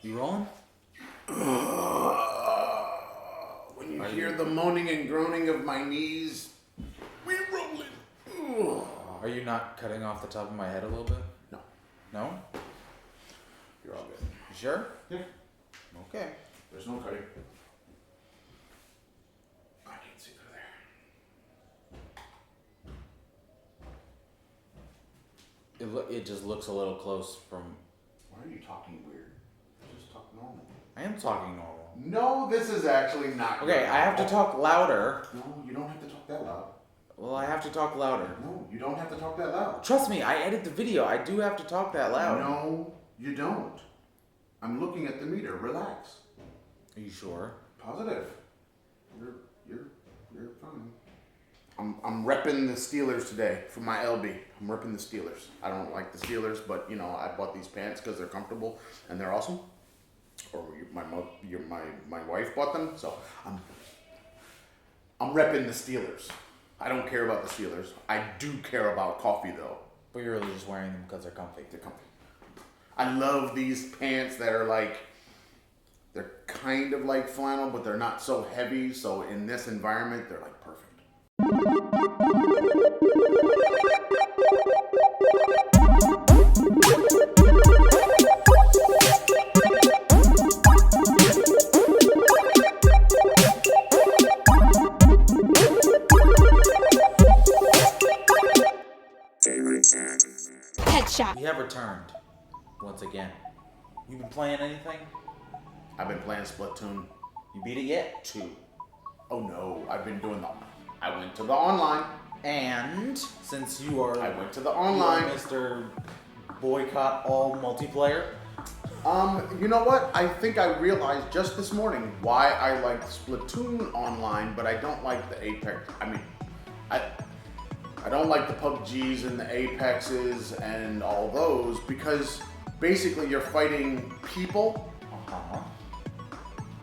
You rolling? When you hear the moaning and groaning of my knees, we're rolling. Are you not cutting off the top of my head a little bit? No. No? You're all good. You sure? Yeah. Okay. There's no cutting. I can't see through there. It just looks a little close from... Why are you talking weird? Just talk normal. I am talking normal. No, this is actually not Okay, normal. I have to talk louder. No, you don't have to talk that loud. Well, I have to talk louder. No, you don't have to talk that loud. Trust me, I edit the video. I do have to talk that loud. No, you don't. I'm looking at the meter. Relax. Are you sure? Positive. You're fine. I'm repping the Steelers today for my LB. I'm repping the Steelers. I don't like the Steelers, but you know I bought these pants because they're comfortable and they're awesome. Or my wife bought them, so I'm repping the Steelers. I don't care about the Steelers. I do care about coffee though. But you're really just wearing them because they're comfy. They're comfy. I love these pants that are like, they're kind of like flannel, but they're not so heavy. So in this environment, they're like perfect. Headshot. We have returned. Once again. You been playing anything? I've been playing Splatoon You beat it yet? 2. Oh no, I went to the online. And since you are... I went to the online. You are Mr. Boycott all multiplayer. You know what? I think I realized just this morning why I like Splatoon online, but I don't like the Apex. I mean, I don't like the PUBGs and the Apexes and all those because basically you're fighting people. Uh-huh.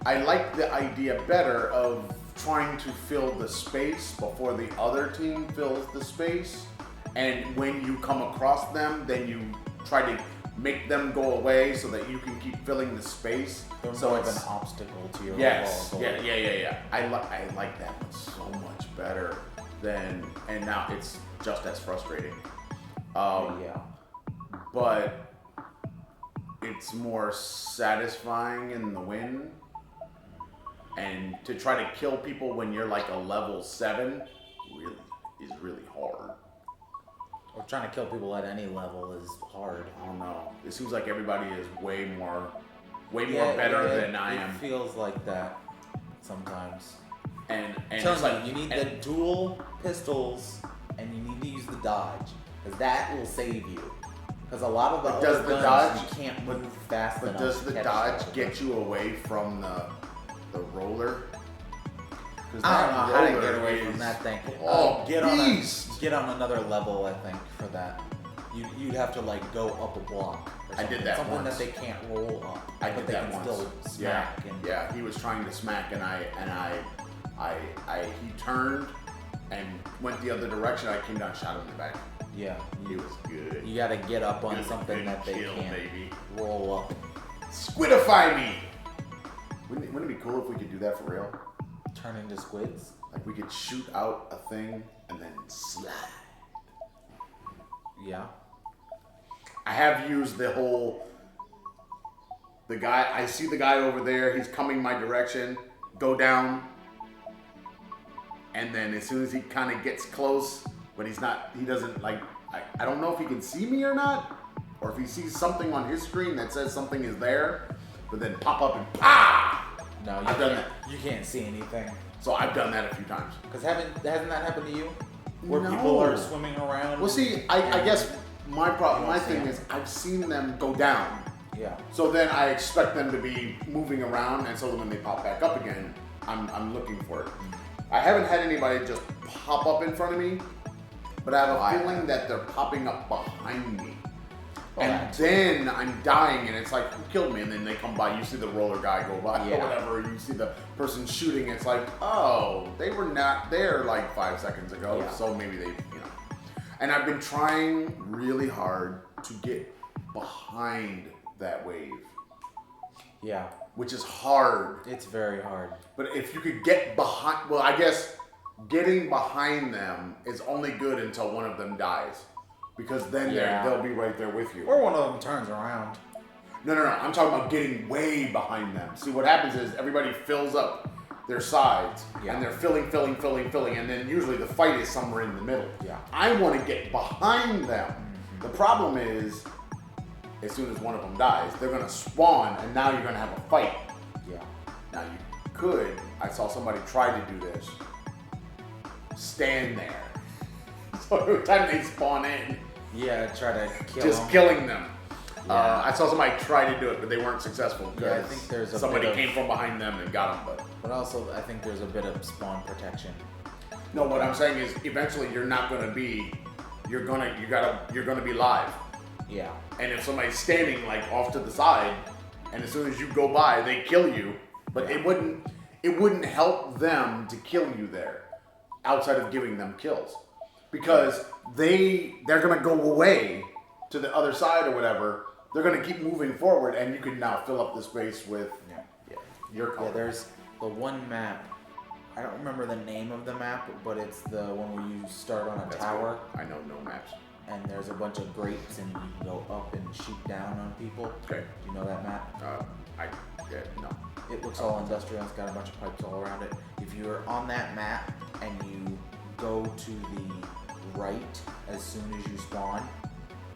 I like the idea better of trying to fill the space before the other team fills the space. And when you come across them, then you try to make them go away so that you can keep filling the space. They're so more of it's an obstacle to your yes, overall goal. yeah. I like that one so much better than, and now it's just as frustrating. Yeah. But it's more satisfying in the win. And to try to kill people when you're like a level 7 is really hard. Or trying to kill people at any level is hard. I don't know. It seems like everybody is way more better than I am. It feels like that sometimes. And I'm it's like you need the dual pistols and you need to use the dodge. Because that will save you. Because a lot of the does other the guns, dodge- you can't move fast But enough. does the to catch dodge them. get you away from the roller? I don't know how to get away from that thing. Get on another level, I think, for that. You'd have to like go up a block. Or I something. did that Something once. that they can't roll up. I but did they that can once. still smack. Yeah, he was trying to smack, and he turned and went the other direction. I came down, shot him in the back. Yeah. He was good. You gotta get up on Good something that they kill, can't baby. roll up. Squidify me. Wouldn't it be cool if we could do that for real? Turn into squids. Like we could shoot out a thing and then slide. Yeah. I have used the guy, I see the guy over there, he's coming my direction, go down, and then as soon as he kind of gets close, but he doesn't like, I don't know if he can see me or not, or if he sees something on his screen that says something is there, but then pop up and PAH! No, I've done that. You can't see anything. So I've done that a few times. Because hasn't that happened to you? Where No. people are swimming around? Well, see, I guess my problem, You my don't see thing them. is I've seen them go down. Yeah. So then I expect them to be moving around, and so when they pop back up again, I'm looking for it. I haven't had anybody just pop up in front of me, but I have a feeling that they're popping up behind me. And then I'm dying, and it's like, who killed me? And then they come by, you see the roller guy go by, or whatever, you see the person shooting, it's like, oh, they were not there like 5 seconds ago, so maybe they, And I've been trying really hard to get behind that wave. Yeah. Which is hard. It's very hard. But if you could get behind, well, I guess getting behind them is only good until one of them dies. Because then they'll be right there with you. Or one of them turns around. No. I'm talking about getting way behind them. See, what happens is everybody fills up their sides, and they're filling, and then usually the fight is somewhere in the middle. Yeah. I want to get behind them. Mm-hmm. The problem is, as soon as one of them dies, they're going to spawn, and now you're going to have a fight. Yeah. Now you could, I saw somebody try to do this, stand there. So every time they spawn in, try to kill just them. killing them. Yeah. I saw somebody try to do it, but they weren't successful because I think there's somebody came from behind them and got them. But also, I think there's a bit of spawn protection. No, what I'm saying is, eventually you're not going to be. You're gonna be live. Yeah. And if somebody's standing like off to the side, and as soon as you go by, they kill you. But it wouldn't help them to kill you there, outside of giving them kills, because they're gonna go away to the other side or whatever. They're gonna keep moving forward, and you can now fill up the space with your color. Yeah, there's the one map. I don't remember the name of the map, but it's the one where you start on a tower. Cool. I know no maps. And there's a bunch of grates, and you can go up and shoot down on people. Okay. Do you know that map? No. It looks all industrial. It's got a bunch of pipes all around it. If you're on that map and you go to the right as soon as you spawn,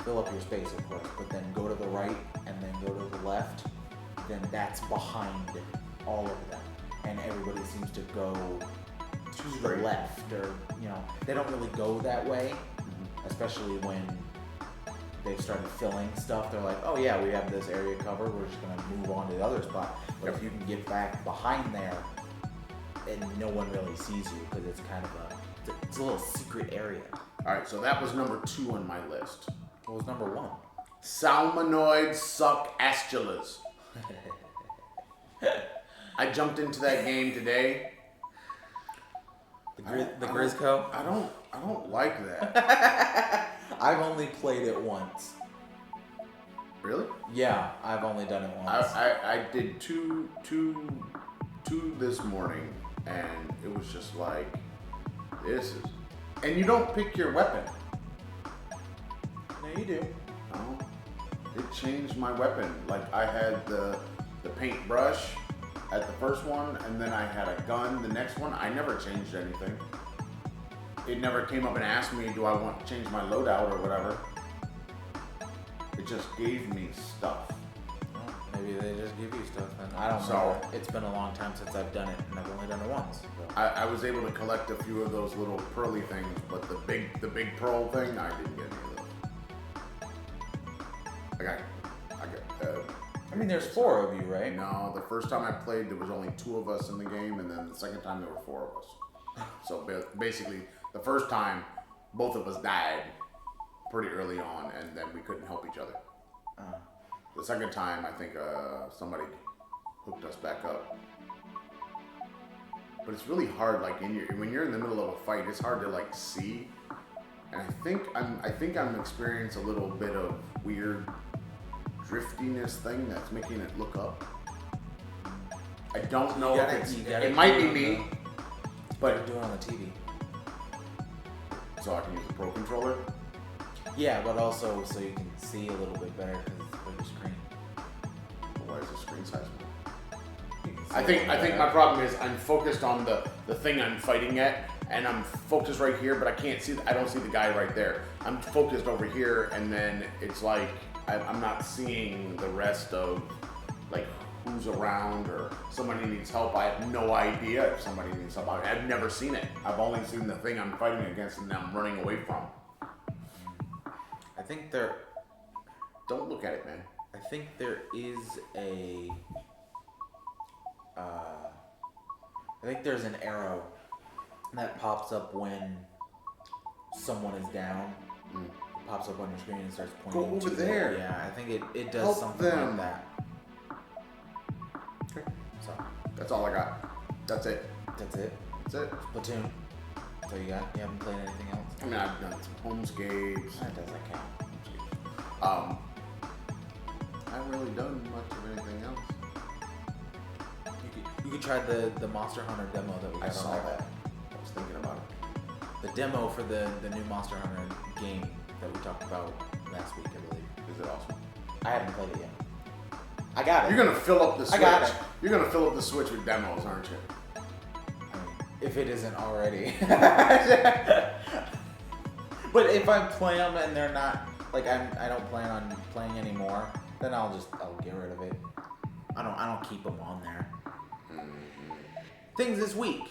fill up your space, of course, but then go to the right and then go to the left, then that's behind all of them. And everybody seems to go to the left, or, they don't really go that way, especially when they've started filling stuff. They're like, oh yeah, we have this area covered, we're just going to move on to the other spot. But if you can get back behind there, and no one really sees you, because it's kind of it's a little secret area. Alright, so that was number 2 on my list. What was number 1? Salmonoid suck astulas. I jumped into that game today. The Grizzco? I don't like that. I've only played it once. Really? Yeah, I've only done it once. I did two this morning, and it was just like, this is... And you don't pick your weapon. No, you do. No. It changed my weapon. Like, I had the paintbrush at the first one, and then I had a gun the next one. I never changed anything. It never came up and asked me, do I want to change my loadout or whatever. It just gave me stuff. Well, maybe they just give you stuff then. I don't know. It's been a long time since I've done it, and I've only done it once. So. I was able to collect a few of those little pearly things, but the big pearl thing, I didn't get any of those. I mean, there's 4 of you, right? No, the first time I played, there was only 2 of us in the game, and then the second time there were 4 of us. So basically, the first time, both of us died pretty early on, and then we couldn't help each other. The second time, I think somebody hooked us back up. But it's really hard, like when you're in the middle of a fight, it's hard to like see. And I think I'm experiencing a little bit of weird driftiness thing that's making it look up. I don't know if it might be me, but do it on the TV. So I can use the Pro Controller? Yeah, but also so you can see a little bit better because it's a bigger screen. Why is the screen size more? I think my problem is I'm focused on the thing I'm fighting at, and I'm focused right here, but I don't see the guy right there. I'm focused over here, and then it's like I'm not seeing the rest of like who's around or somebody needs help. I have no idea if somebody needs help. I've never seen it. I've only seen the thing I'm fighting against and I'm running away from. I think there... Don't look at it, man. I think there is a... I think there's an arrow that pops up when someone is down. It pops up on your screen and starts pointing. Go over there. Yeah, I think it does Help something them. like that. Okay. So That's all I got. That's it. that's it. That's it. Splatoon. That's all you got? You haven't played anything else? I mean, I've done some homescapes. That doesn't count. I haven't really done much of anything else. You could try the Monster Hunter demo that we got I saw on there. that. I was thinking about it. The demo for the new Monster Hunter game that we talked about last week, I believe. Is it awesome? I haven't played it yet. I got it. You're gonna fill up the Switch. I got it. You're gonna fill up the Switch with demos, aren't you? I mean, if it isn't already. But if I play them and they're not, like I don't plan on playing anymore, then I'll get rid of it. I don't keep them on there. Things this week.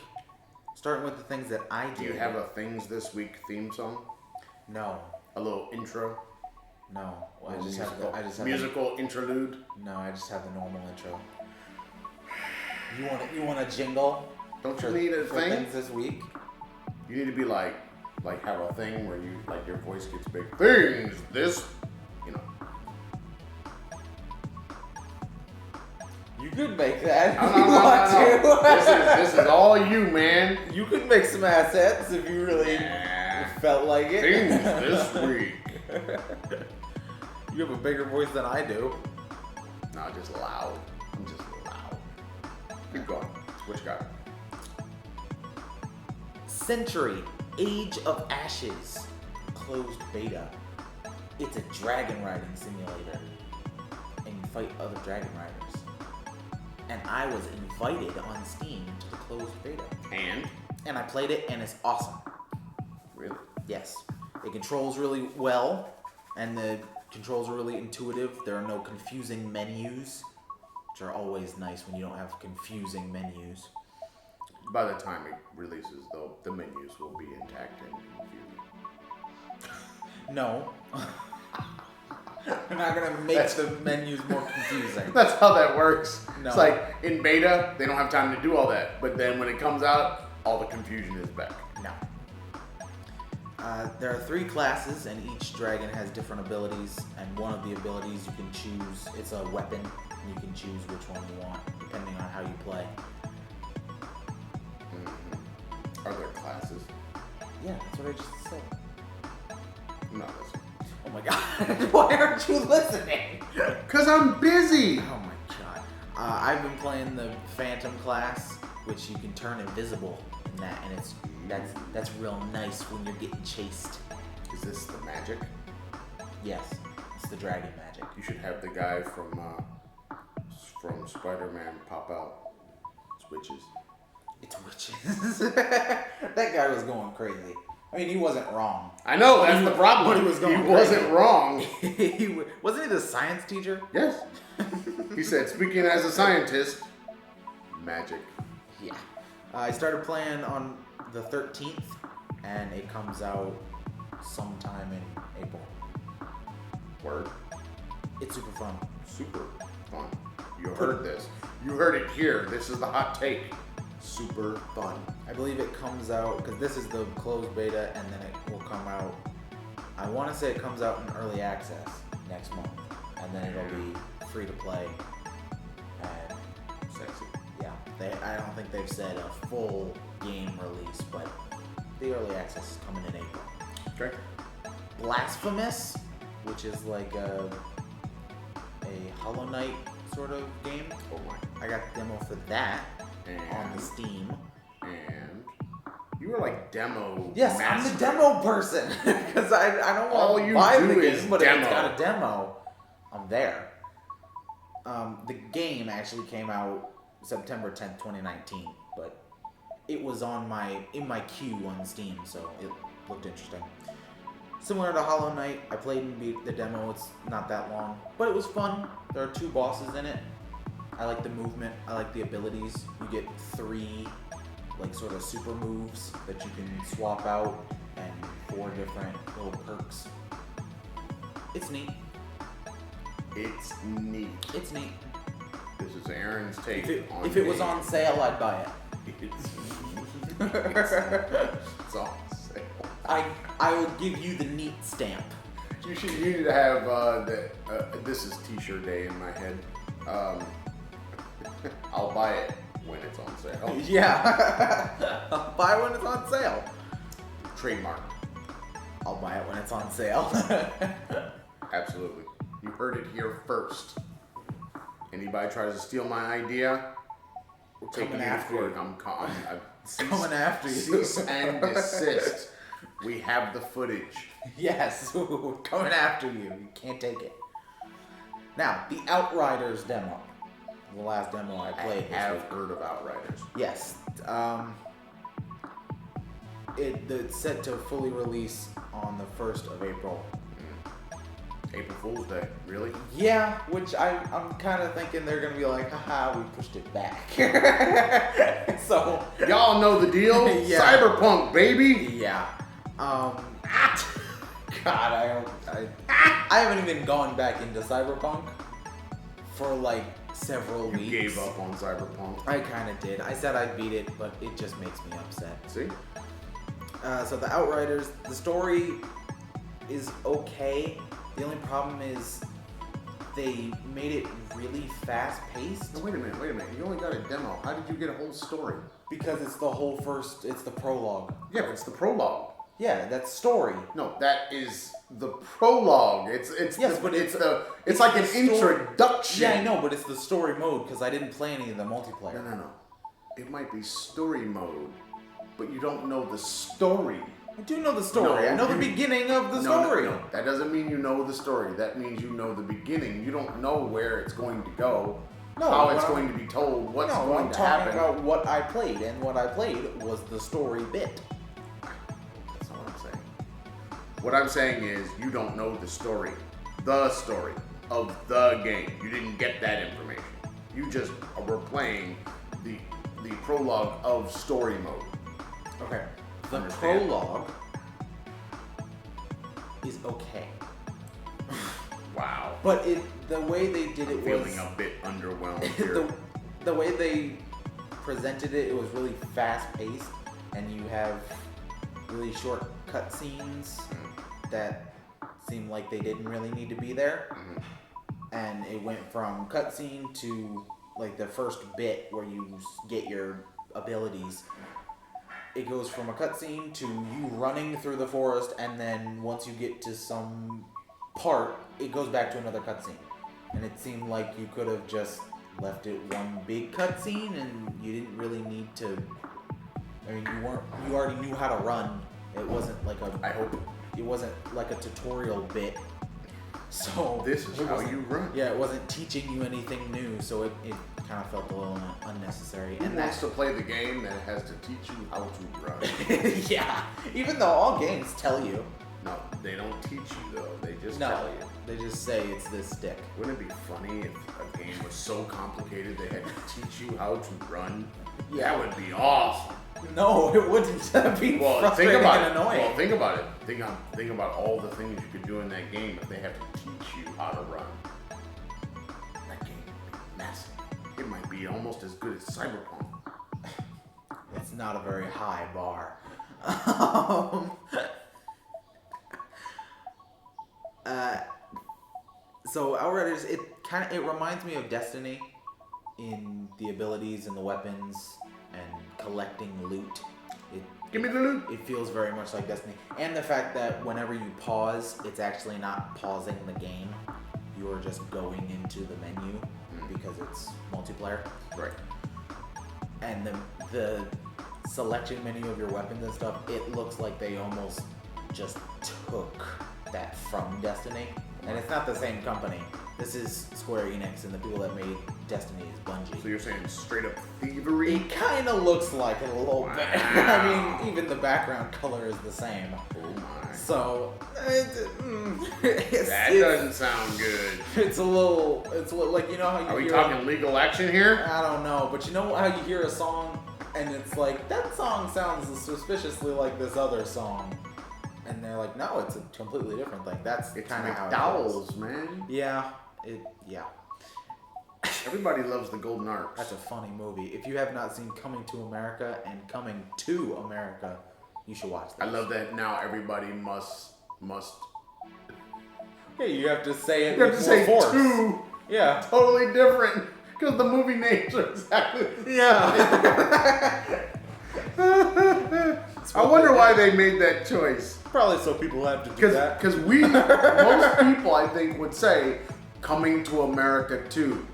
Starting with the things that I did. Do you have a Things This Week theme song? No. A little intro? No. I just have musical interlude? No, I just have the normal intro. You want a jingle? Don't you need a for thing? Things this week? You need to be like have a thing where you like your voice gets big. Things this, you know. You could make that if No, you want to. This is all you, man. You could make some assets if you really felt like it. Things this week. You have a bigger voice than I do. No, just loud. I'm just loud. Keep going. Which guy? Century, Age of Ashes, closed beta. It's a dragon riding simulator, and you fight other dragon riders. And I was invited on Steam to the closed beta. And I played it, and it's awesome. Really? Yes. It controls really well, and the controls are really intuitive. There are no confusing menus, which are always nice when you don't have confusing menus. By the time it releases, though, the menus will be intact and confusing. No. We're not gonna make the menus more confusing. That's how that works. No. It's like in beta, they don't have time to do all that. But then when it comes out, all the confusion is back. No. There are 3 classes, and each dragon has different abilities. And one of the abilities you can choose, it's a weapon, and you can choose which one you want, depending on how you play. Are there classes? Yeah, that's what I just said. I'm not listening. Oh my god, why aren't you listening? Because I'm busy! Oh my god. I've been playing the Phantom class, which you can turn invisible in that, and that's real nice when you're getting chased. Is this the magic? Yes, it's the dragon magic. You should have the guy from Spider-Man pop out. It's witches. It's witches. That guy was going crazy. I mean, he wasn't wrong. I know, that's the problem. But he was going wasn't wrong. Wasn't he the science teacher? Yes. He said, speaking as a scientist, magic. Yeah. I started playing on the 13th, and it comes out sometime in April. Word. It's super fun. Super fun. You heard this. You heard it here. This is the hot take. Super fun. I believe it comes out, because this is the closed beta, and then it will come out, I want to say it comes out in early access next month, and then it'll be free to play, and Sexy. yeah, I don't think they've said a full game release, but the early access is coming in April. Okay. Blasphemous, which is like a Hollow Knight sort of game. Oh my. I got the demo for that on the And, Steam. and you were like demo Yes, master. I'm the demo person because I don't All want to you buy do the is game, but if it's demo. got a demo, I'm there. The game actually came out September 10th, 2019, but it was in my queue on Steam, so it looked interesting. Similar to Hollow Knight, I played and beat the demo. It's not that long, but it was fun. There are 2 bosses in it. I like the movement. I like the abilities. You get 3 like sort of super moves that you can swap out, and 4 different little perks. It's neat. It's neat. It's neat. This is Aaron's take. If it was on sale, I'd buy it. It's on sale. I will give you the neat stamp. You need to have this is t-shirt day in my head. I'll buy it when it's on sale. Yeah. I'll buy when it's on sale. Trademark. I'll buy it when it's on sale. Absolutely. You heard it here first. Anybody tries to steal my idea, We're Coming taking you to after court. you. I'm Coming after you. Cease and desist. We have the footage. Yes, we're coming after you. You can't take it. Now, the Outriders demo. The last demo I played. I have heard of Outriders. Yes. It's set to fully release on the 1st of April. April Fool's Day. Really? Yeah, which I'm kind of thinking they're going to be like, haha, we pushed it back. So. Y'all know the deal? Yeah. Cyberpunk, baby! Yeah. God, I haven't even gone back into Cyberpunk for like several weeks. You gave up on Cyberpunk. I kind of did. I said I'd beat it, but it just makes me upset. See? So the Outriders, the story is okay. The only problem is they made it really fast-paced. No, wait a minute. You only got a demo. How did you get a whole story? Because it's the prologue. Yeah, but it's the prologue. Yeah, that's story. No, that is the prologue. It's like an introduction. Yeah, I know, but it's the story mode because I didn't play any of the multiplayer. No. It might be story mode, but you don't know the story. I do know the story. I know the beginning of the story. No. That doesn't mean you know the story. That means you know the beginning. You don't know where it's going to go, how it's going to be told, what's going to happen. I'm talking about what I played, and what I played was the story bit. That's not what I'm saying. What I'm saying is you don't know the story of the game. You didn't get that information. You just were playing the prologue of story mode. Okay. The prologue is okay. Wow. But the way they did it was feeling a bit underwhelmed here. the way they presented it was really fast paced, and you have really short cutscenes that seemed like they didn't really need to be there. Mm-hmm. And it went from cutscene to like the first bit where you get your abilities. It goes from a cutscene to you running through the forest, and then once you get to some part, it goes back to another cutscene. And it seemed like you could have just left it one big cutscene, and you didn't really need to. I mean, you already knew how to run. It wasn't like it wasn't like a tutorial bit. So this is how you run. Yeah, it wasn't teaching you anything new, so it kind of felt a little unnecessary. Who wants to play the game that has to teach you how to run? Yeah, even though all games tell you. No, they don't teach you though. They just No, tell you. They just say it's this stick. Wouldn't it be funny if a game was so complicated they had to teach you how to run? Yeah. That would be awesome. No, it wouldn't. That'd be frustrating and annoying. Well, think about it. Think about all the things you could do in that game if they have to teach you how to run. That game would be massive. It might be almost as good as Cyberpunk. It's not a very high bar. So Outriders, it reminds me of Destiny in the abilities and the weapons and collecting loot. Give me the loot. It feels very much like Destiny. And the fact that whenever you pause, it's actually not pausing the game. You are just going into the menu because it's multiplayer. Right. And the selection menu of your weapons and stuff, it looks like they almost just took that from Destiny. And it's not the same company. This is Square Enix, and the people that made Destiny is Bungie. So you're saying straight up thievery? It kind of looks like it a little bit. I mean, even the background color is the same. Oh my. So, that doesn't sound good. It's a little like, you know how you Are we hear... talking legal action here? I don't know, but you know how you hear a song, and it's like, that song sounds suspiciously like this other song. And they're like, no, it's a completely different thing. That's kind of how it McDowell's, man. Yeah. Everybody loves the Golden Arches. That's a funny movie. If you have not seen Coming to America and Coming to America, you should watch that. I love that now everybody must. Yeah, you have to say it. You have to say force. two. Yeah. Totally different. Because the movie names are exactly the same. Yeah. I wonder why they made that choice. Probably so people have to do that. Because most people, I think, would say Coming to America 2.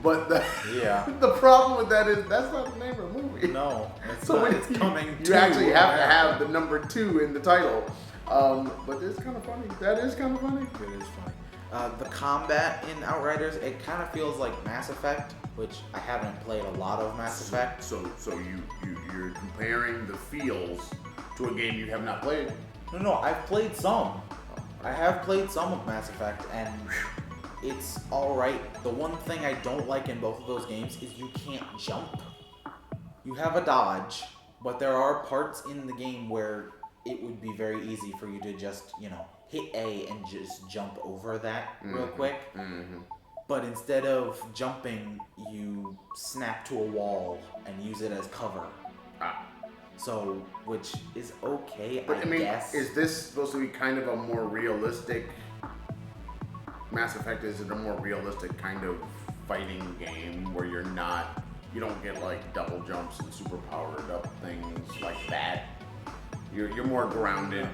But Yeah. the problem with that is that's not the name of the movie. No, it's So not. it's coming. You actually have to have the number 2 in the title. But it's kind of funny. That is kind of funny. It is funny. The combat in Outriders, it kind of feels like Mass Effect, which I haven't played a lot of Mass Effect. So you're comparing the feels to a game you have not played. No, I've played some. I have played some of Mass Effect, and it's alright. The one thing I don't like in both of those games is you can't jump. You have a dodge, but there are parts in the game where it would be very easy for you to just, hit A and just jump over that real quick. Mm-hmm. But instead of jumping, you snap to a wall and use it as cover. So, which is okay, But I guess. is this supposed to be kind of a more realistic Mass Effect? Is it a more realistic kind of fighting game where you don't get like double jumps and super powered up things like that? You're more grounded.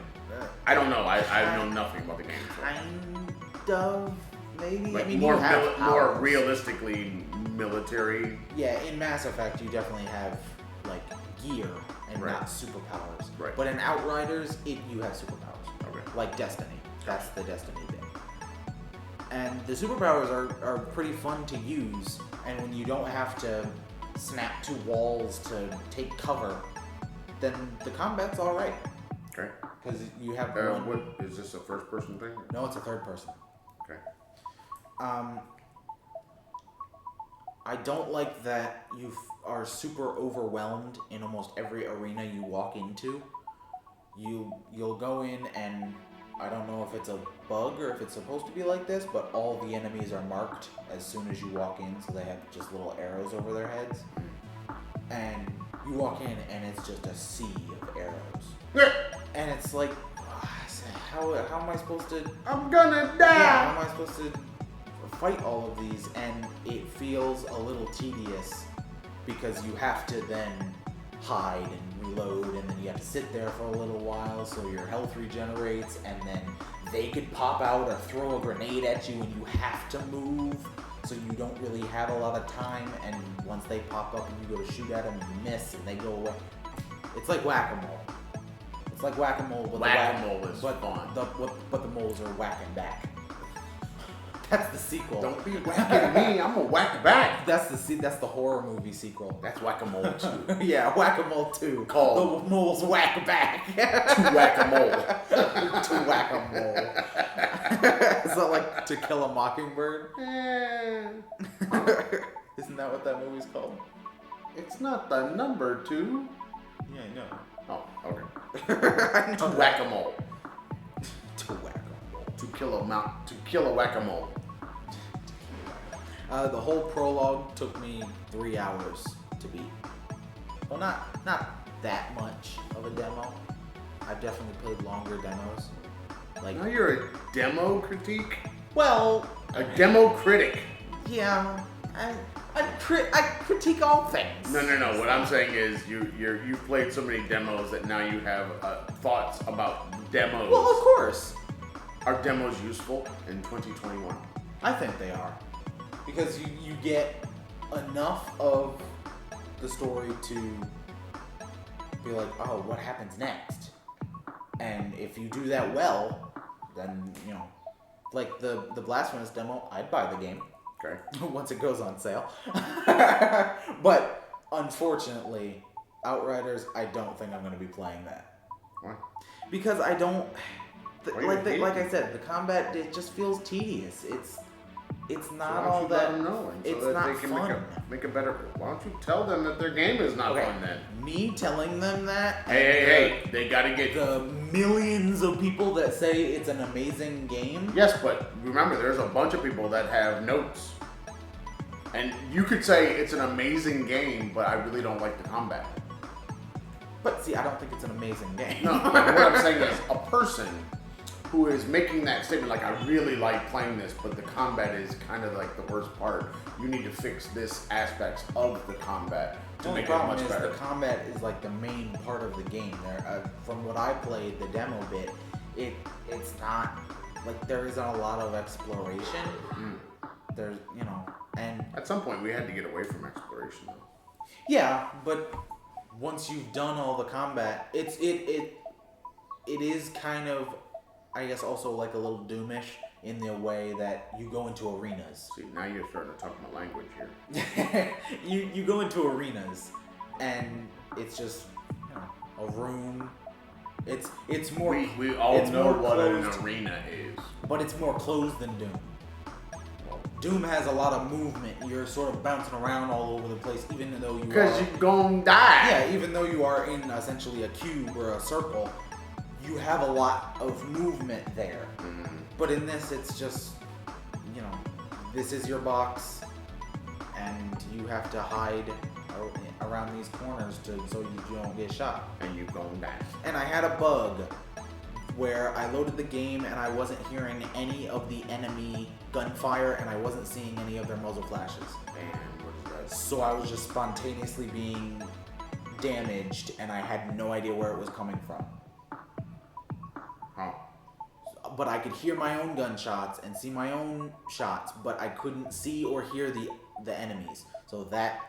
I don't know. I know nothing about the game. So. Kind of, maybe. Like you have more powers. realistically military. Yeah, in Mass Effect, you definitely have like gear and Right. not superpowers. Right. But in Outriders, you have superpowers. Okay. Like Destiny. That's the Destiny thing. And the superpowers are pretty fun to use. And when you don't have to snap to walls to take cover, then the combat's alright. Okay. Because you have one. What is this, a first person thing? No, it's a third person. Okay. I don't like that you are super overwhelmed in almost every arena you walk into. You'll go in and I don't know if it's a bug or if it's supposed to be like this, but all the enemies are marked as soon as you walk in, so they have just little arrows over their heads. And you walk in and it's just a sea of arrows. And it's like, how am I supposed to... I'm gonna die! Yeah, how am I supposed to fight all of these? And it feels a little tedious because you have to then hide and reload, and then you have to sit there for a little while so your health regenerates, and then they could pop out or throw a grenade at you and you have to move, so you don't really have a lot of time, and once they pop up and you go to shoot at them, you miss and they go away. It's like whack-a-mole. It's like whack-a-mole, but Whack-a-mole is fun. But the moles are whacking back. That's the sequel. Don't be whacking me, I'm gonna whack back. That's the horror movie sequel. That's Whack-a-Mole 2. Yeah, Whack-a-Mole 2. Called The moles whack back. To Whack-a-Mole. To Whack-a-Mole. Is that like To Kill a Mockingbird? Isn't that what that movie's called? It's not the number 2. Yeah, I know. Oh, okay. I know To that. Whack-a-Mole. To Whack-a-Mole. To kill a Whack-a-Mole. The whole prologue took me 3 hours to beat. Well, not that much of a demo. I've definitely played longer demos. Like, Now you're a demo critique? well, A demo critic? yeah, I critique all things. No. What I'm saying is you've played so many demos that now you have thoughts about demos. Well, of course. Are demos useful in 2021? I think they are. Because you get enough of the story to be like, oh, what happens next? And if you do that well, then, like the Blasphemous demo, I'd buy the game. Okay. Once it goes on sale. But unfortunately, Outriders, I don't think I'm going to be playing that. Why? Because I don't... like I it? said, the combat, it just feels tedious. It's not Why don't all you that... let them know and it's so that not they can fun. make a better... Why don't you tell them that their game is not fun then? Me telling them that... Hey, they gotta get... The millions of people that say it's an amazing game... Yes, but remember, there's a bunch of people that have notes. And you could say it's an amazing game, but I really don't like the combat. But see, I don't think it's an amazing game. No, what I'm saying is a person who is making that statement, like, I really like playing this, but the combat is kind of like the worst part. You need to fix this aspects of the combat to make it much better. The combat is like the main part of the game. From what I played, the demo bit, it's not like there isn't a lot of exploration. There's And at some point we had to get away from exploration though. yeah, but once you've done all the combat, it is kind of, I guess, also like a little Doomish in the way that you go into arenas. See, now you're starting to talk my language here. you go into arenas, and it's just a room. It's more. We all it's know more what closed, an arena is. but it's more closed than Doom. Doom has a lot of movement. You're sort of bouncing around all over the place, even though you are. Because you're gonna die. Yeah, even though you are in essentially a cube or a circle, you have a lot of movement there. Mm. But in this, it's just, this is your box, and you have to hide around these corners so you don't get shot. And you're gonna die. And I had a bug where I loaded the game and I wasn't hearing any of the enemy gunfire and I wasn't seeing any of their muzzle flashes. Man, what is that? So I was just spontaneously being damaged and I had no idea where it was coming from. Huh. But I could hear my own gunshots and see my own shots, but I couldn't see or hear the enemies. So that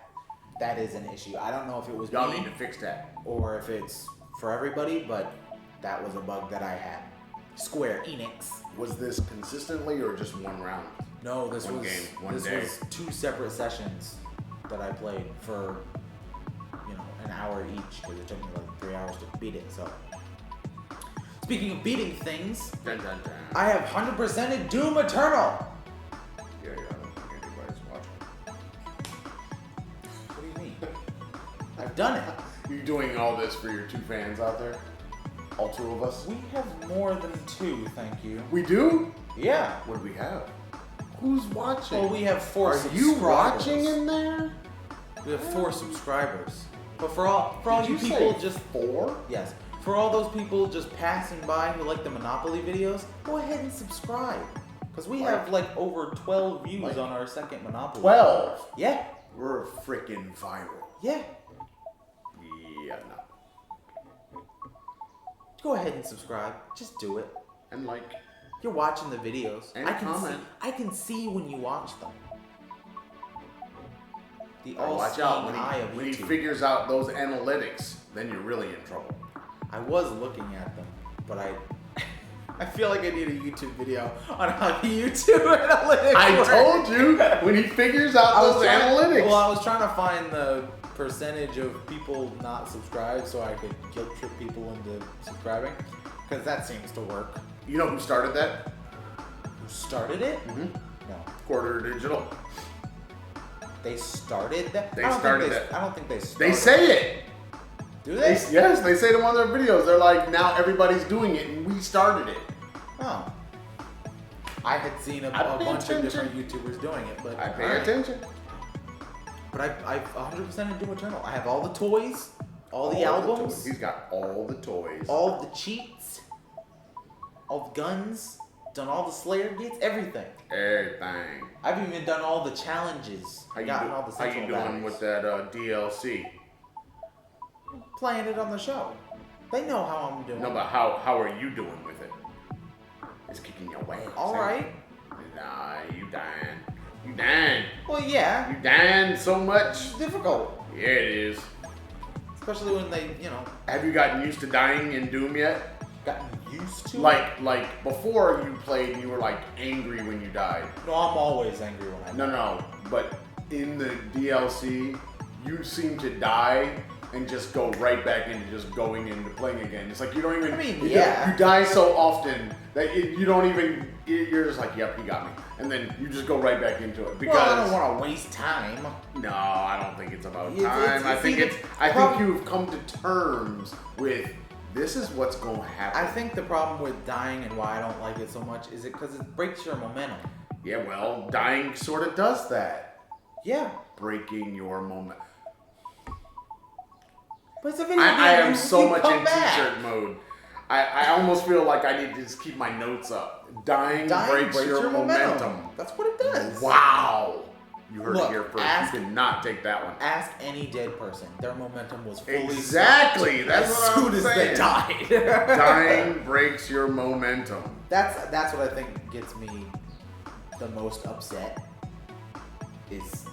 is an issue. I don't know if it was Y'all me need to fix that. or if it's for everybody, but that was a bug that I had. Square Enix. Was this consistently or just one round? No, this One was game, one this day. was 2 separate sessions that I played for an hour each because it took me like 3 hours to beat it. So speaking of beating things, Dun, dun, dun. I have 100%ed Doom Eternal. Yeah, I don't think anybody's watching. What do you mean? I've done it. You doing all this for your 2 fans out there? All 2 of us? We have more than 2, thank you. We do? Yeah. What do we have? Who's watching? Well, we have 4 Are subscribers. you watching in there? We have 4 subscribers. But for all Did you you people say just 4? yes, for all those people just passing by who like the Monopoly videos, go ahead and subscribe. Because we have like over 12 views Like on our second Monopoly. 12? Yeah. We're freaking viral. Yeah. Yeah, no. Go ahead and subscribe. Just do it. And like, You're watching the videos. And I can comment. I can see when you watch them. The watch all-seeing out eye of when he YouTube. figures out those analytics, then you're really in trouble. I was looking at them, but I feel like I need a YouTube video on how the YouTube analytics I work. told you, when he figures out those analytics. Well, I was trying to find the percentage of people not subscribed so I could guilt trip people into subscribing, because that seems to work. You know who started that? Who started it? Mm-hmm. No. Quarter Digital. They started that? They I don't started think that. I don't think they started They say it. Do they? Yes, they say it in one of their videos. They're like, now everybody's doing it, and we started it. Oh. I had seen a I pay bunch of attention. different YouTubers doing it, but I pay alright. attention. But I've 100% in Doom Eternal. I have all the toys, all the albums, toys. He's got all the toys. all the cheats, all the guns, done all the Slayer gets, everything. Everything. I've even done all the challenges. How you, gotten all the how you central doing batteries. with that DLC? Playing it on the show. They know how I'm doing. No, but how are you doing with it? It's kicking your ass. All right. Nah, you dying. You dying. Well, yeah. You dying so much. It's difficult, Yeah, it is. especially when they, Have you gotten used to dying in Doom yet? gotten used to it. Like before you played, you were like angry when you died. No, I'm always angry when I die. No, but in the DLC, you seem to die and just go right back into just going into playing again. It's like you don't even. I mean, you yeah. You die so often that you don't even. You're just like, yep, he got me, and then you just go right back into it because. Well, I don't want to waste time. No, I don't think it's about It's- time. I think see, I think you've come to terms with this is what's going to happen. I think the problem with dying and why I don't like it so much is it because it breaks your momentum. Yeah, well, dying sort of does that. Yeah, Breaking your moment. but it's a video game. I am you so much come in back. t-shirt mode. I almost feel like I need to just keep my notes up. Dying breaks your momentum. That's what it does. Wow. You heard Look, it here first. ask- You did not take that one. Ask any dead person. Their momentum was fully Exactly. stopped That's as what soon I'm as saying. they died. Dying breaks your momentum. That's what I think gets me the most upset. is,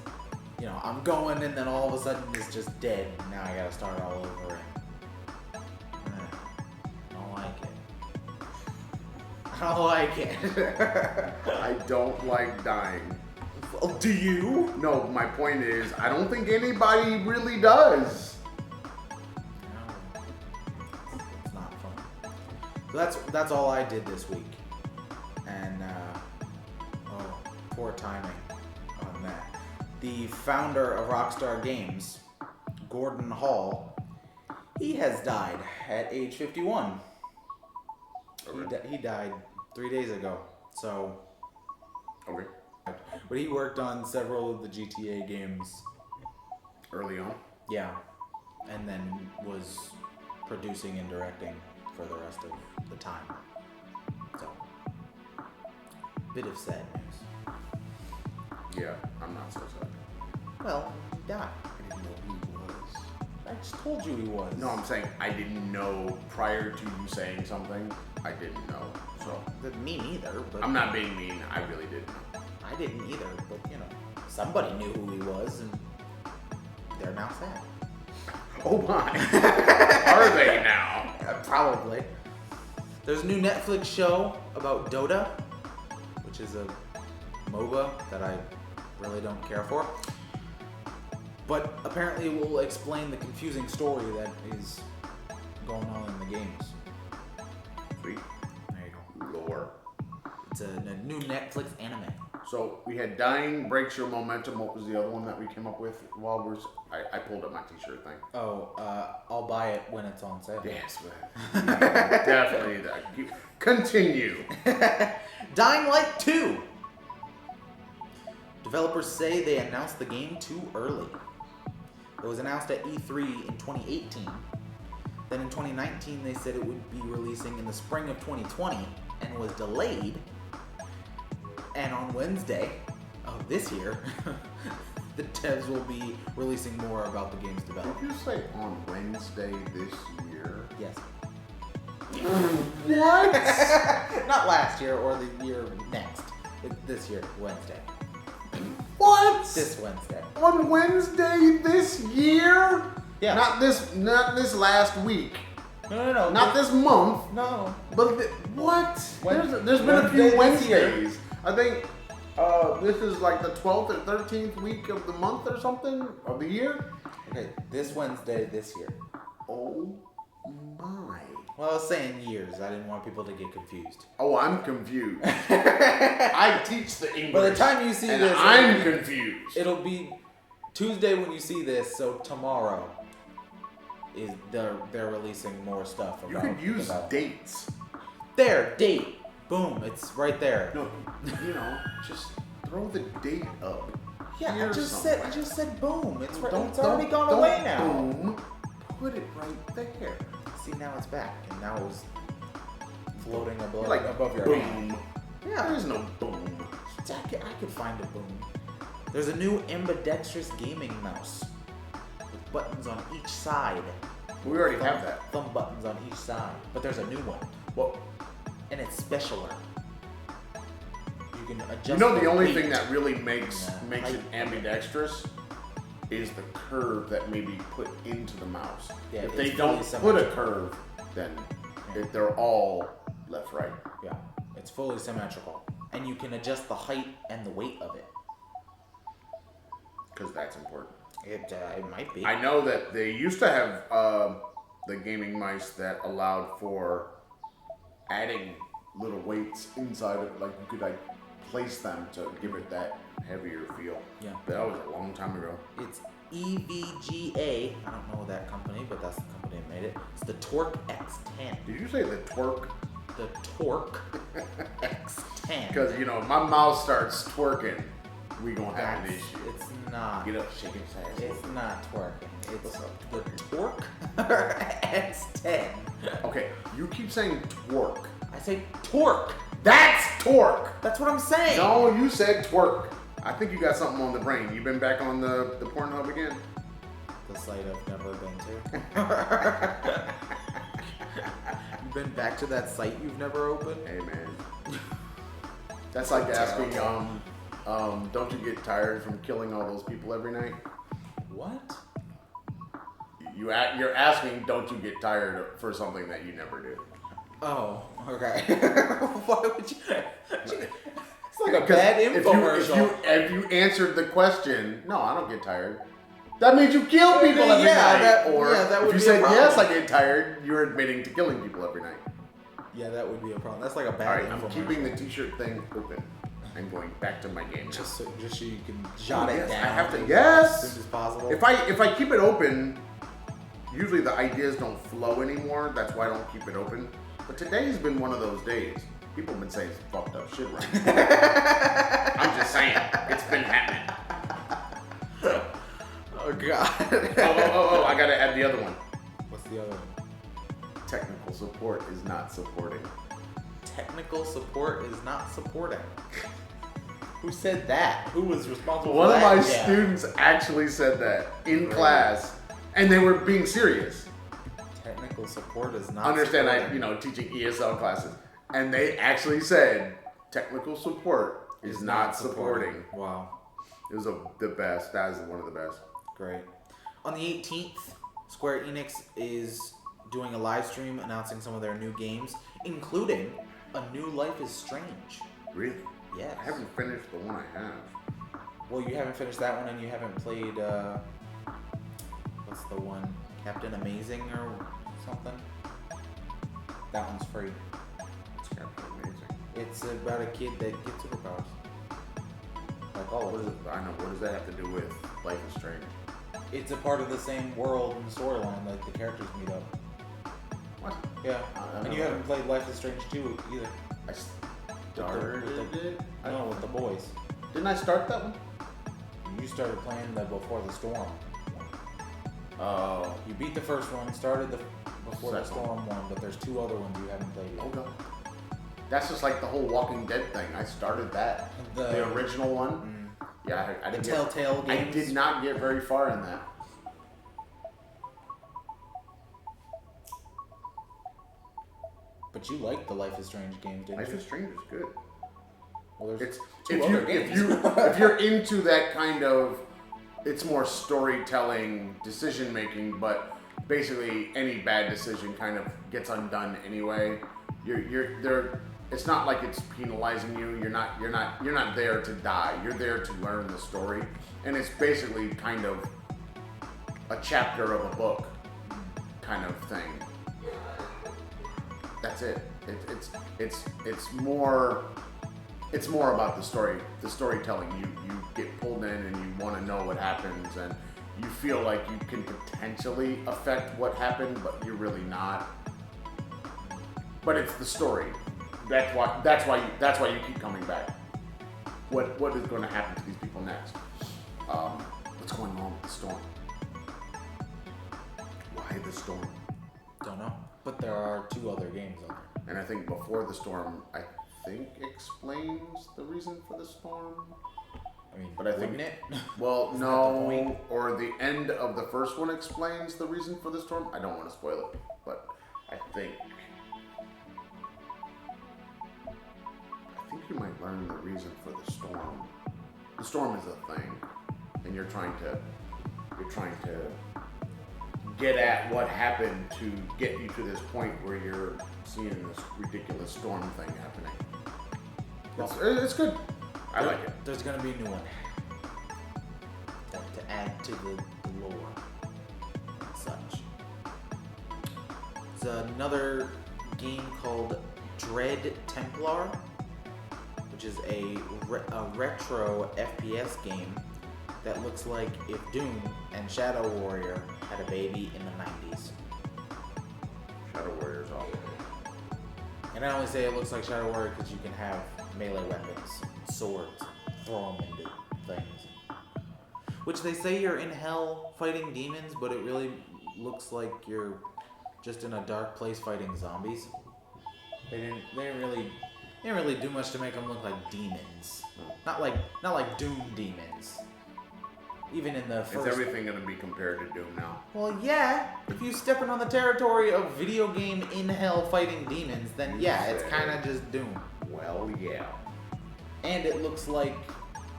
I'm going and then all of a sudden it's just dead. And now I gotta start all over and I don't like it. I don't like it. I don't like dying. Well, do you? No, my point is, I don't think anybody really does. No. It's not fun. So that's all I did this week. And, poor timing on that. The founder of Rockstar Games, Gordon Hall, he has died at age 51. Okay. He died 3 days ago. So, Okay. but he worked on several of the GTA games. Early on. Yeah, and then was producing and directing for the rest of the time. So, bit of sad news. Yeah, I'm not so sad. Well, he died. I didn't know who he was. I just told you he was. No, I'm saying I didn't know prior to you saying something. I didn't know. So Me neither, but I'm not being mean. I really didn't know. I didn't either, but somebody knew who he was, and they're now sad. Oh my. Are they now? Probably. There's a new Netflix show about Dota, which is a MOBA that I really don't care for. But apparently it will explain the confusing story that is going on in the games. Sweet. There you go. Lore. It's a new Netflix anime. So we had dying breaks your momentum. What was the other one that we came up with while we're? I pulled up my t-shirt thing. Oh, I'll buy it when it's on sale. Yes, man. Definitely that. Continue. Dying Light 2. Developers say they announced the game too early. It was announced at E3 in 2018. Then in 2019, they said it would be releasing in the spring of 2020 and was delayed. And on Wednesday of this year, the devs will be releasing more about the game's Did development. you say on Wednesday this year? Yes. What? Not last year or the year next. This year, Wednesday. What? This Wednesday. On Wednesday this year? Yeah. Not this last week. No. Not this month. No. But what? There's been a Wednesday few this year. Wednesdays. I think this is like the 12th or 13th week of the month or something of the year. Okay, this Wednesday this year. Oh my. Well, I was saying years. I didn't want people to get confused. Oh, I'm confused. I teach the English. By the time you see and this, I'm confused. It'll be Tuesday when you see this, so tomorrow is they're releasing more stuff You about could use about dates. There, date. Boom, it's right there. No, just throw the date up. Yeah, here I just said boom. It's right, Don't- it's already don't- gone away don't now. Boom. Put it right there. See, now it's back, and now it's floating above, Like above your boom. hand. Yeah. There's no boom. I could find a boom. There's a new ambidextrous gaming mouse with buttons on each side. We already have that. Thumb buttons on each side, but there's a new one, Well, and it's specialer. You can adjust. you know the only weight. thing that really makes Yeah. it ambidextrous is the curve that may be put into the mouse. Yeah, if they it's don't fully put a symmetrical. curve, then they're all left right. Yeah, it's fully symmetrical, and you can adjust the height and the weight of it. Because that's important. It might be. I know that they used to have the gaming mice that allowed for adding little weights inside of it, like you could place them to give it that heavier feel. Yeah. But that was a long time ago. It's EVGA. I don't know that company, but that's the company that made it. It's the Torque X10. Did you say the twerk? The Torque X10. Because if my mouse starts twerking, we gonna have an issue. It's not. Get up, shake his ass. It's not twerking. It's What's up? the Torque X10. Okay, you keep saying twerk. I say torque. That's torque. That's what I'm saying. No, you said twerk. I think you got something on the brain. You been back on the Pornhub again? The site I've never been to. You've been back to that site you've never opened? Hey man. That's like asking don't you get tired from killing all those people every night? What? You're asking, don't you get tired for something that you never do? Oh, okay. Why would you? It's like a bad infomercial. If you answered the question, no, I don't get tired. That means you kill people every night. That or would if you be said a problem. yes, I get tired, you're admitting to killing people every night. Yeah, that would be a problem. That's like a All bad right, I'm infomercial. keeping the t-shirt thing open and going back to my game now. Just so you can jot it Yes, down. I have to. Yes. As soon as possible. If I keep it open, usually the ideas don't flow anymore. That's why I don't keep it open. But today's been one of those days. People have been saying some fucked up shit right now. I'm just saying. It's been happening. Oh, God. Oh, I gotta add the other one. What's the other one? Technical support is not supporting. Technical support is not supporting. Who said that? Who was responsible One for of that? my students actually said that in class, and they were being serious. Technical support is not Understand, supporting. teaching ESL classes, and they actually said technical support is not supporting. Wow. It was the best. That is one of the best. Great. On the 18th, Square Enix is doing a live stream announcing some of their new games, including a new Life is Strange. Really? Yes. I haven't finished the one I have. Well, you haven't finished that one, and you haven't played, what's the one? Captain Amazing or something? That one's free. It's kind of amazing. It's about a kid that gets superpowers. Like all What of is it. it? I know. What does that have to do with Life is Strange? It's a part of the same world and storyline, like the characters meet up. What? Yeah. I And know you that. haven't played Life is Strange 2 either. I started it. No, with the boys. Didn't I start that one? You started playing the Before the Storm. Oh. You beat the first one, started the Before the Second Storm one, but there's two other ones you haven't played yet. Okay. That's just like the whole Walking Dead thing. I started that. The original one. Yeah, I The didn't Telltale I games. did not get very far in that. But you liked the Life is Strange games, didn't Life you? is Strange is good. Well, there's It's two other if games. if you're into that kind of, it's more storytelling, decision making, but basically any bad decision kind of gets undone anyway. You're there. It's not like it's penalizing you. You're not there to die. You're there to learn the story, and it's basically kind of a chapter of a book kind of thing. That's it. It's more about the story, the storytelling. You get pulled in and you want to know what happens, and you feel like you can potentially affect what happened, but you're really not. But it's the story. That's why you keep coming back. What is going to happen to these people next? What's going on with the storm? Why the storm? Don't know. But there are two other games out there. And I think Before the Storm, I think explains the reason for the storm. I mean, But I think- wouldn't it? Well, Isn't that the no, point? or the end of the first one explains the reason for the storm. I don't want to spoil it, but I think you might learn the reason for the storm. The storm is a thing, and you're trying to get at what happened to get you to this point where you're seeing this ridiculous storm thing happening. It's good. I like it. There's gonna be a new one to add to the lore and such. There's another game called Dread Templar, which is a retro FPS game that looks like if Doom and Shadow Warrior had a baby in the 90s. Shadow Warrior's awesome. And I only say it looks like Shadow Warrior because you can have melee weapons, swords, throw them into things. Which they say you're in hell fighting demons, but it really looks like you're just in a dark place fighting zombies. They didn't really do much to make them look like demons. Not like Doom demons. Even in the first. Is everything going to be compared to Doom now? Well, yeah. If you stepping on the territory of video game in hell fighting demons, then yeah, it's kind of just Doom. Well, yeah. And it looks like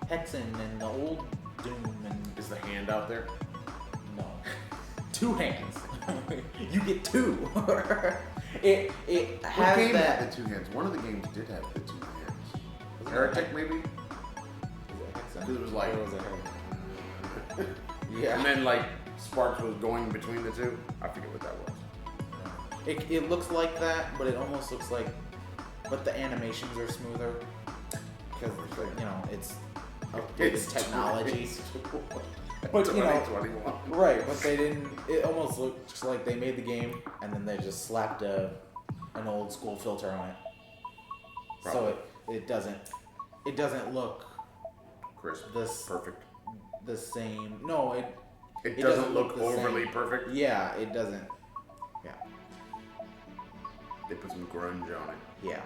Hexen and the old Doom and Is the hand out there? no, 2 hands. You get 2. it What has game that. had the 2 hands? One of the games did have the 2 hands. Was it Heretic, maybe? Is it Hexen? Because it was like, Or was it Heretic? Yeah. and then like sparks was going between the two. I forget what that was. It looks like that, but it almost looks like, but the animations are smoother because it's updated technology. But you know, 2021. right? But they didn't. It almost looks like they made the game and then they just slapped an old school filter on it. Probably. So it doesn't look Crisp. this Perfect. the same. No, It doesn't look the overly same. perfect. Yeah, it doesn't. Yeah. They put some grunge on it. Yeah.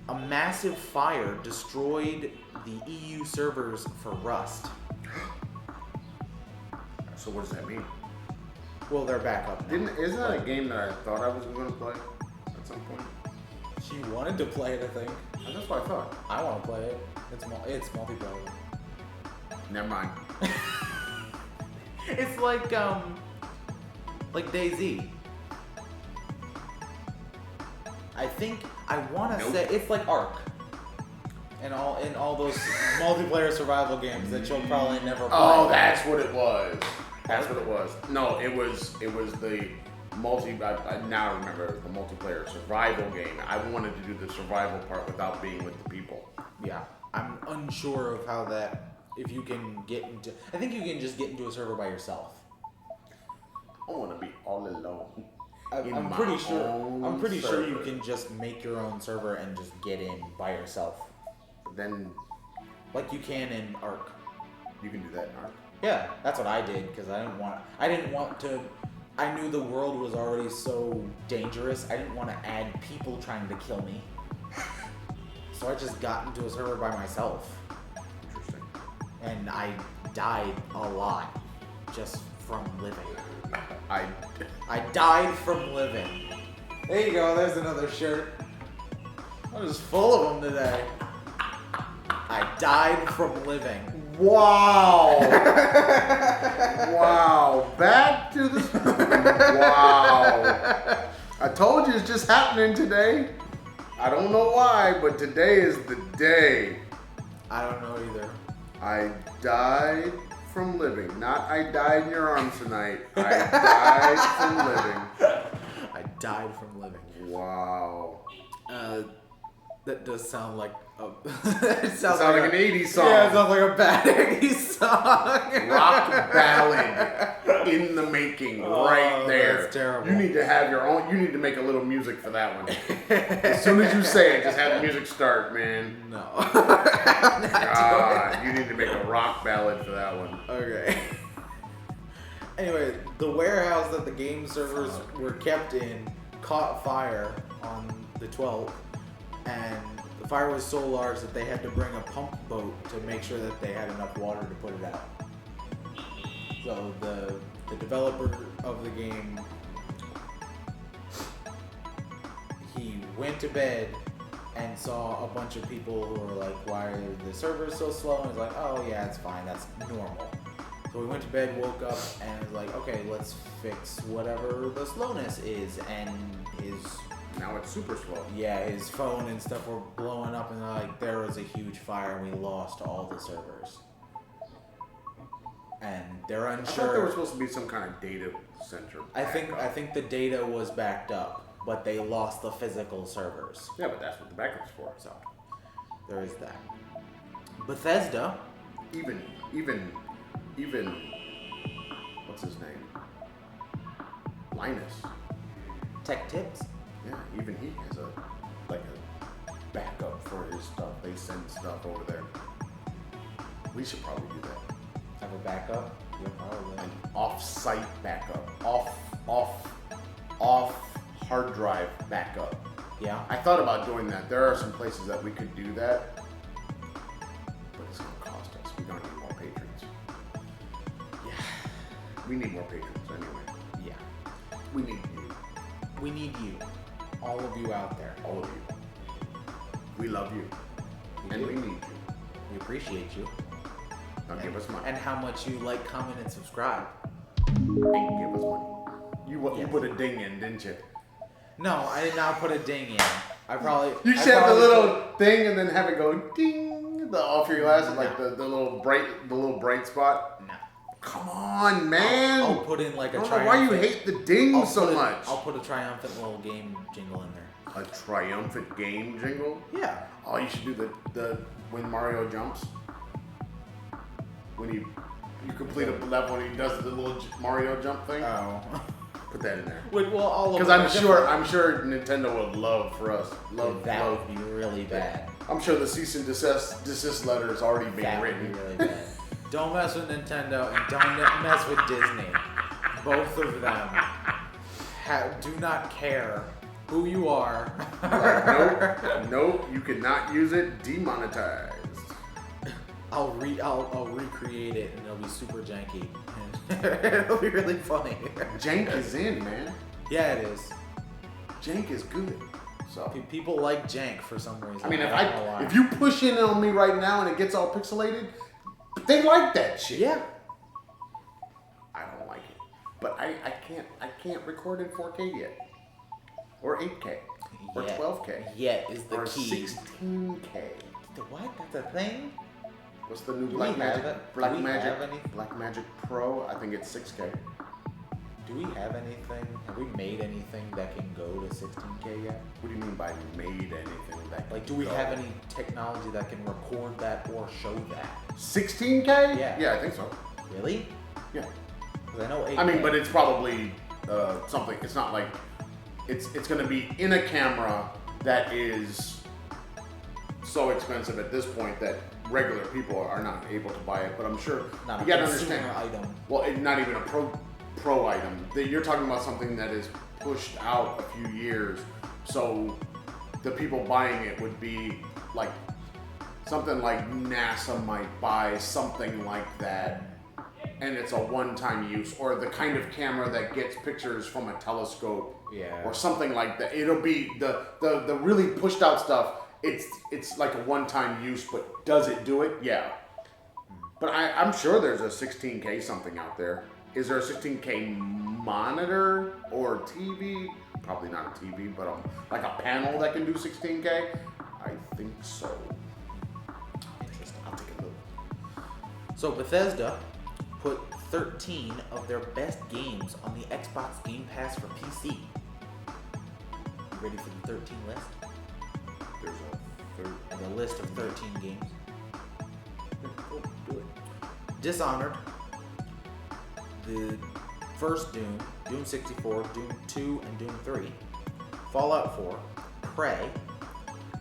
A massive fire destroyed the EU servers for Rust. So what does that mean? Well, they're back up now. Isn't that a game that I thought I was going to play at some point? She wanted to play it, I think. And that's what I thought. I want to play it. It's multiplayer. Never mind. It's like DayZ. I want to say it's like Ark. And all those multiplayer survival games that you'll probably never play. Oh, that's what it was. That's what it was. No, it was the I now remember it was the multiplayer survival game. I wanted to do the survival part without being with the people. Yeah, I'm unsure of how that. If you can get into, I think you can just get into a server by yourself. I want to be all alone. I'm pretty sure you can just make your own server and just get in by yourself, Then like you can in Ark. you can do that in Ark. Yeah, that's what I did because I didn't want to. I knew the world was already so dangerous. I didn't want to add people trying to kill me. So I just got into a server by myself. Interesting. And I died a lot just from living. I died from living. There you go, there's another shirt. I'm just full of them today. I died from living. Wow. Wow. Back to the... Wow. I told you it's just happening today. I don't know why, but today is the day. I don't know either. I died from living. Not I died in your arms tonight. I died from living. I died from living. Wow. That does sound like It sounds like an 80s song. Yeah, it sounds like a bad 80s song. Rock ballad in the making, right there. That's terrible. You need to have your own. You need to make a little music for that one. As soon as you say it, just have the music start, man. No. God, you need to make a rock ballad for that one. Okay. Anyway, the warehouse that the game servers were kept in caught fire on the 12th, and the fire was so large that they had to bring a pump boat to make sure that they had enough water to put it out. So the developer of the game, he went to bed and saw a bunch of people who were like, why are the servers so slow? And he's like, oh yeah, it's fine, that's normal. So he went to bed, woke up, and was like, okay, let's fix whatever the slowness is. And Now it's super slow. his phone and stuff were blowing up, and like there was a huge fire, and we lost all the servers. And they're I unsure. thought there was supposed to be some kind of data center. I think the data was backed up, but they lost the physical servers. Yeah, but that's what the backup's for. So there is that. Bethesda. Even what's his name? Linus. Tech Tips. Yeah, even he has a backup for his stuff. They send stuff over there. We should probably do that. Have a backup. Yeah, probably. An off-site backup. Off hard drive backup. Yeah. I thought about doing that. There are some places that we could do that, but it's gonna cost us. We're gonna need more patrons. Yeah. We need more patrons anyway. Yeah. We need you. We need you. All of you out there. All of you. We love you. We And do. we need you. We appreciate you. Now give us money. And how much you like, comment, and subscribe. And give us money. You Yes. put a ding in, didn't you? No, I did not put a ding in. You should have the little thing and then have it go ding off your glasses, like the little bright spot. No. Come on, man. I'll put in like a I don't know why you hate the ding so much. I'll put a triumphant little game jingle in there. A triumphant game jingle? Yeah. Oh, you should do the when Mario jumps. When you complete a level and he does the little Mario jump thing. Oh. Put that in there. Well, all of Because I'm sure Nintendo would love for us. that would be really bad. I'm sure the cease and desist letter has already been That written. would be really bad. Don't mess with Nintendo and don't mess with Disney. Both of them do not care who you are. Nope, you cannot use it. Demonetized. I'll recreate it and it'll be super janky. And it'll be really funny. Jank is in, man. Yeah, it is. Jank is good. So People like jank for some reason. I mean, don't know why. if you push in on me right now and it gets all pixelated, they like that shit. Yeah. I don't like it, but I can't record in 4K yet, or 8K, or 12K, Yet is the or key. 16K. What? That's a thing? What's the new Do we Black have Magic? it? Black Do we Magic. have any? Black Magic Pro. I think it's 6K. Do we have anything? Have we made anything that can go to 16K yet? What do you mean by made anything that? Like, do we have any technology that can record that or show that? 16K? Yeah. Yeah, I think so. Really? Yeah. Because I know 8K. I mean, but it's probably something. It's not like it's going to be in a camera that is so expensive at this point that regular people are not able to buy it. But I'm sure Not you a got to consumer understand. item. Well, not even a pro item. You're talking about something that is pushed out a few years, so the people buying it would be like something like NASA might buy something like that, and it's a one-time use, or the kind of camera that gets pictures from a telescope, Yeah. or something like that. It'll be the really pushed out stuff. It's like a one-time use, but does it do it? Yeah. But I'm sure there's a 16K something out there. Is there a 16K monitor or TV? Probably not a TV, but like a panel that can do 16K? I think so. Interesting. I'll take a look. So Bethesda put 13 of their best games on the Xbox Game Pass for PC. You ready for the 13 list? There's a third. The list of 13 games. Oh, do it. Dishonored, the first Doom, Doom 64, Doom 2, and Doom 3, Fallout 4, Prey,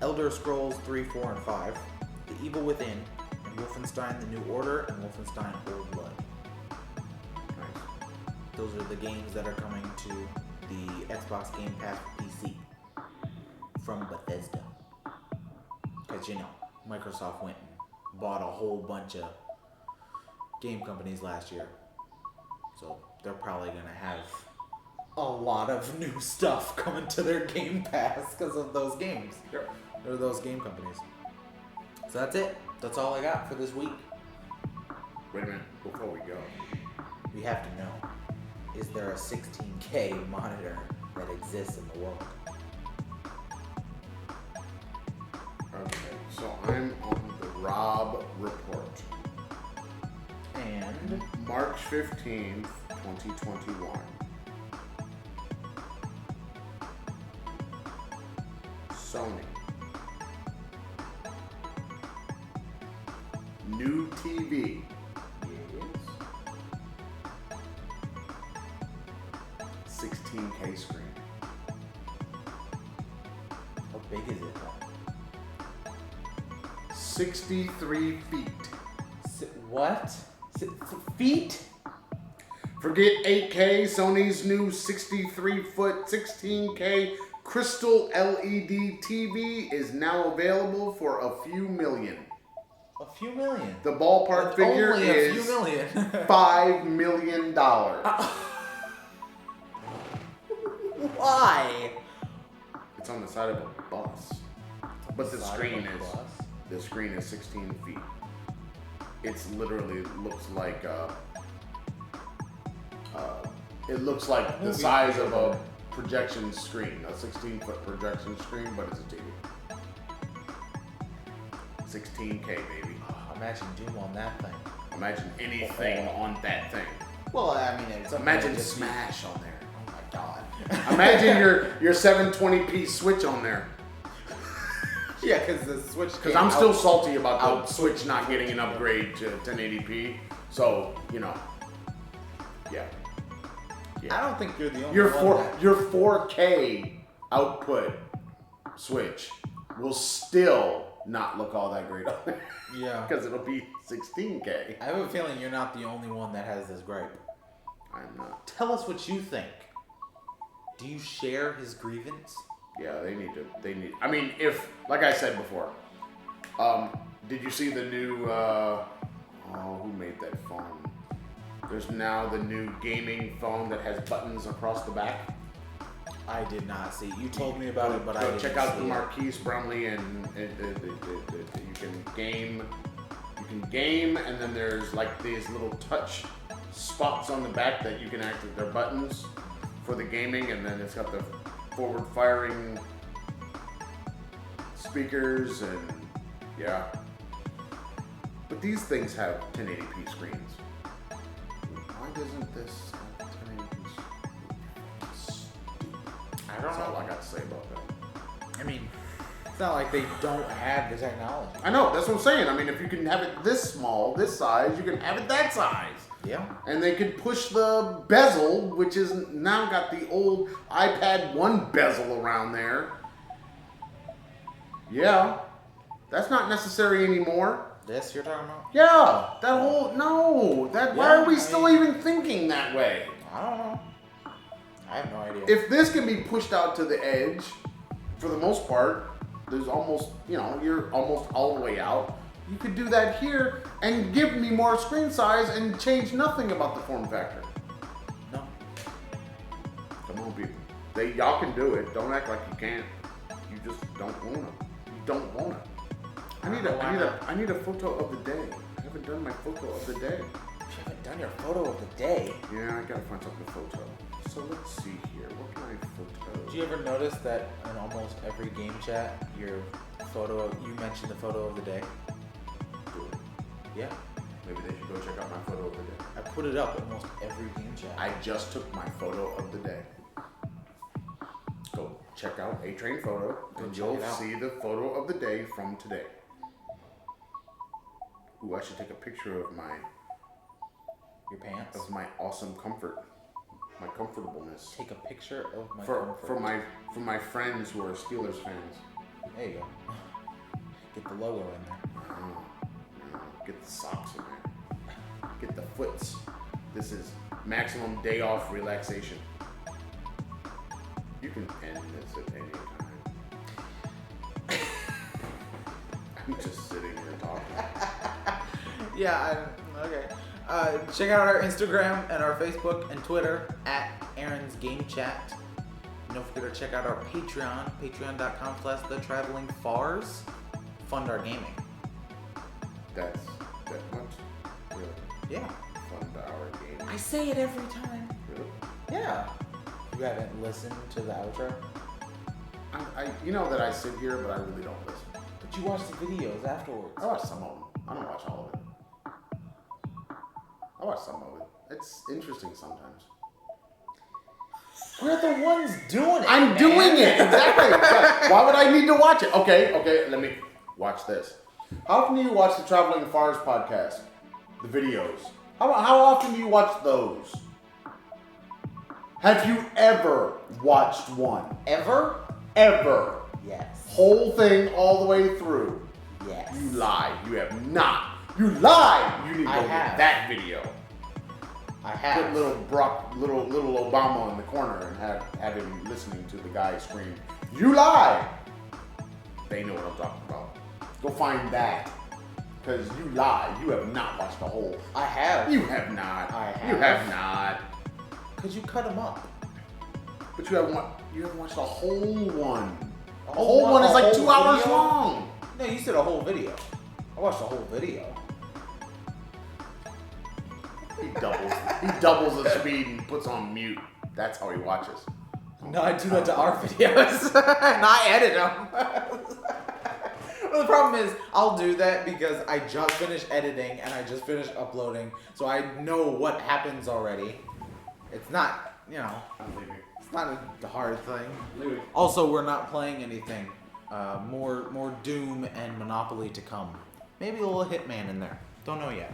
Elder Scrolls 3, 4, and 5, The Evil Within, and Wolfenstein The New Order, and Wolfenstein Old Blood. Nice. Those are the games that are coming to the Xbox Game Pass for PC from Bethesda. Because, you know, Microsoft went and bought a whole bunch of game companies last year. So they're probably going to have a lot of new stuff coming to their Game Pass because of those games. Yep. Or those game companies. So that's it. That's all I got for this week. Wait a minute, before we go. We have to know, is there a 16K monitor that exists in the world? Okay, so I'm on the Rob report. And March 15th, 2021. Sony. New TV. yes. 16K screen. How big is it? 63 feet. What? Feet? Forget 8K, Sony's new 63-foot 16K crystal LED TV is now available for a few million. A few million. The ballpark figure Only a is few million. $5 million. Why? It's on the side of a bus. But the screen is 16 feet. it's literally looks like it looks like the size of a projection screen, a 16-foot projection screen, but it's a TV. 16K, baby. Oh, imagine Doom on that thing. Imagine anything on that thing. Well, I mean, it's imagine Smash on there. Oh my god. Imagine your 720p Switch on there. Yeah, because the Switch. Because I'm still salty about the Switch not getting an upgrade to 1080p. So, you know. Yeah. I don't think you're the only one. Your 4K output Switch will still not look all that great on there. Yeah. Because it'll be 16K. I have a feeling you're not the only one that has this gripe. I'm not. Tell us what you think. Do you share his grievance? Yeah, they need. I mean, if, like I said before, did you see the new, who made that phone? There's now the new gaming phone that has buttons across the back. I did not see. You told me about it, but I didn't check out the see it. Marquise Brownlee, and you can game. You can game, and then there's like these little touch spots on the back that you can activate. They're buttons for the gaming, and then it's got the forward-firing speakers, and yeah. But these things have 1080p screens. Why doesn't this have 1080p screens? I don't That's know. all I got to say about that. I mean, it's not like they don't have the technology. I know, that's what I'm saying. I mean, if you can have it this small, this size, you can have it that size. Yeah. And they could push the bezel, which is now got the old iPad 1 bezel around there. Yeah. That's not necessary anymore. This you're talking about? Yeah. That whole, no. Why are we still even thinking that way? I don't know. I have no idea. If this can be pushed out to the edge, for the most part, there's almost, you're almost all the way out. You could do that here and give me more screen size and change nothing about the form factor. No. Come on, people. Y'all can do it. Don't act like you can't. You just don't want to. You don't want to. I need a photo of the day. I haven't done my photo of the day. You haven't done your photo of the day. Yeah, I gotta find something to photo. So let's see here. What can I photo? Did you ever notice that in almost every game chat, you mentioned the photo of the day? Yeah. Maybe they should go check out my photo of the day. I put it up almost every game chat. I just took my photo of the day. Go check out A Train Photo, and you'll see the photo of the day from today. Ooh, I should take a picture of Your pants? of my awesome comfort, my comfortableness. Take a picture of my for comfort. for my friends who are Steelers fans. There you go. Get the logo in there. Get the socks in there. Get the foots. This is maximum day off relaxation. You can end this at any time. I'm just sitting here talking. Yeah, okay. Check out our Instagram and our Facebook and Twitter at Aaron's Gamechat. And don't forget to check out our Patreon, patreon.com/thetravelingfars. Fund our gaming. That's that much? Really? Yeah. Fun to our game. I say it every time. Really? Yeah. You haven't listened to the outro? You know that I sit here, but I really don't listen. But you watch the videos afterwards. I watch some of them. I don't watch all of it. I watch some of it. It's interesting sometimes. We're the ones doing it. I'm doing it, exactly. Why would I need to watch it? Okay, let me watch this. How often do you watch the Traveling Fars podcast? The videos. How often do you watch those? Have you ever watched one? Ever? Ever. Yes. Whole thing all the way through? Yes. You lie. You have not. You lied. You need to go get that video. I have. Put little Obama in the corner and have him listening to the guy scream, "You lie!" They know what I'm talking about. Go find that. Because you lie. You have not watched the whole. I have. You have not. I have. You have not. Because you cut them up. But you haven't watched the whole one. The whole one is like 2 hours long. No, you said a whole video. I watched the whole video. He doubles the speed and puts on mute. That's how he watches. No, I do that to our videos, and I edit them. Well, the problem is, I'll do that because I just finished editing and I just finished uploading, so I know what happens already. It's not, it's not a hard thing. Also, we're not playing anything. More Doom and Monopoly to come. Maybe a little Hitman in there. Don't know yet.